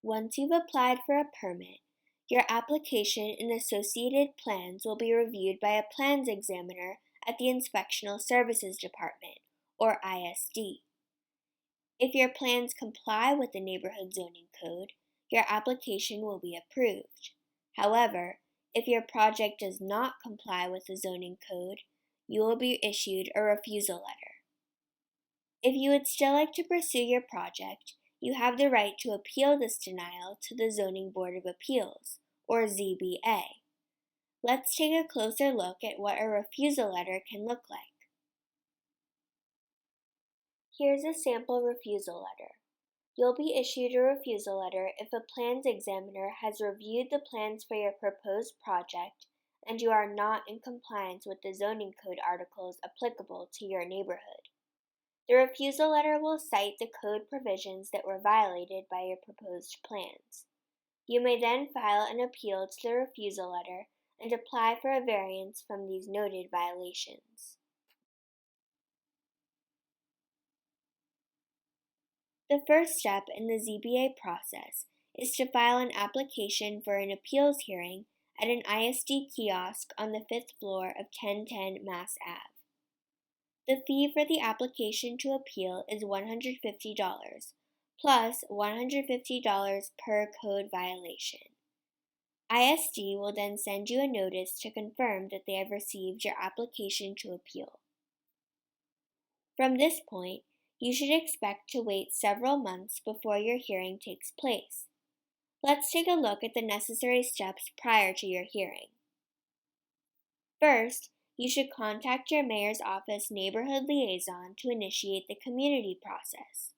Once you've applied for a permit, your application and associated plans will be reviewed by a plans examiner at the Inspectional Services Department, or ISD. If your plans comply with the Neighborhood Zoning Code, your application will be approved. However, if your project does not comply with the zoning code, you will be issued a refusal letter. If you would still like to pursue your project, you have the right to appeal this denial to the Zoning Board of Appeals, or ZBA. Let's take a closer look at what a refusal letter can look like. Here's a sample refusal letter. You'll be issued a refusal letter if a plans examiner has reviewed the plans for your proposed project and you are not in compliance with the zoning code articles applicable to your neighborhood. The refusal letter will cite the code provisions that were violated by your proposed plans. You may then file an appeal to the refusal letter and apply for a variance from these noted violations. The first step in the ZBA process is to file an application for an appeals hearing at an ISD kiosk on the 5th floor of 1010 Mass Ave. The fee for the application to appeal is $150, plus $150 per code violation. ISD will then send you a notice to confirm that they have received your application to appeal. From this point, you should expect to wait several months before your hearing takes place. Let's take a look at the necessary steps prior to your hearing. First, you should contact your mayor's office neighborhood liaison to initiate the community process.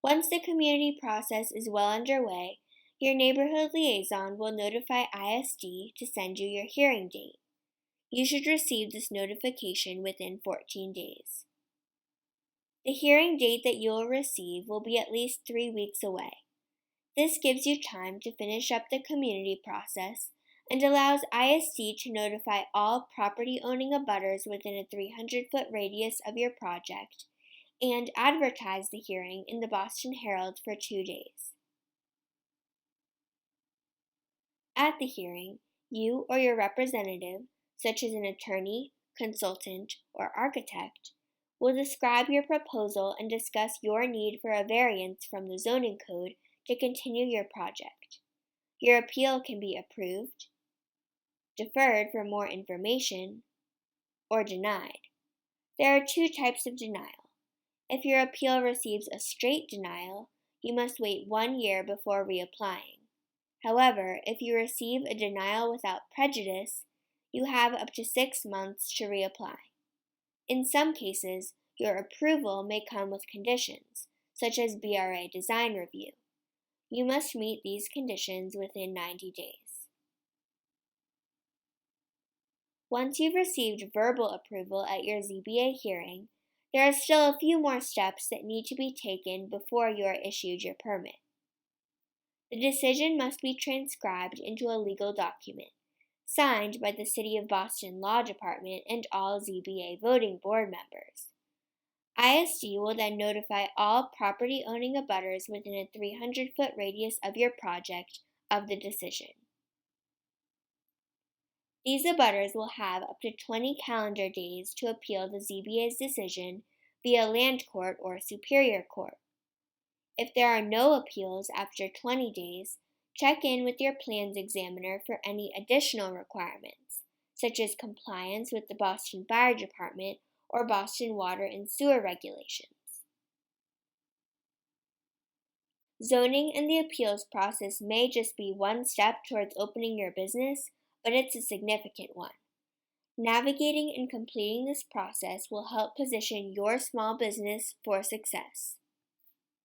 Once the community process is well underway, your neighborhood liaison will notify ISD to send you your hearing date. You should receive this notification within 14 days. The hearing date that you will receive will be at least 3 weeks away. This gives you time to finish up the community process and allows ISD to notify all property-owning abutters within a 300-foot radius of your project and advertise the hearing in the Boston Herald for 2 days. At the hearing, you or your representative, such as an attorney, consultant, or architect, will describe your proposal and discuss your need for a variance from the zoning code to continue your project. Your appeal can be approved, deferred for more information, or denied. There are 2 types of denial. If your appeal receives a straight denial, you must wait 1 year before reapplying. However, if you receive a denial without prejudice, you have up to 6 months to reapply. In some cases, your approval may come with conditions, such as BRA design review. You must meet these conditions within 90 days. Once you've received verbal approval at your ZBA hearing, there are still a few more steps that need to be taken before you are issued your permit. The decision must be transcribed into a legal document, signed by the City of Boston Law Department and all ZBA voting board members. ISD will then notify all property-owning abutters within a 300-foot radius of your project of the decision. These abutters will have up to 20 calendar days to appeal the ZBA's decision via land court or superior court. If there are no appeals after 20 days, check in with your plans examiner for any additional requirements, such as compliance with the Boston Fire Department or Boston Water and Sewer regulations. Zoning and the appeals process may just be one step towards opening your business, but it's a significant one. Navigating and completing this process will help position your small business for success.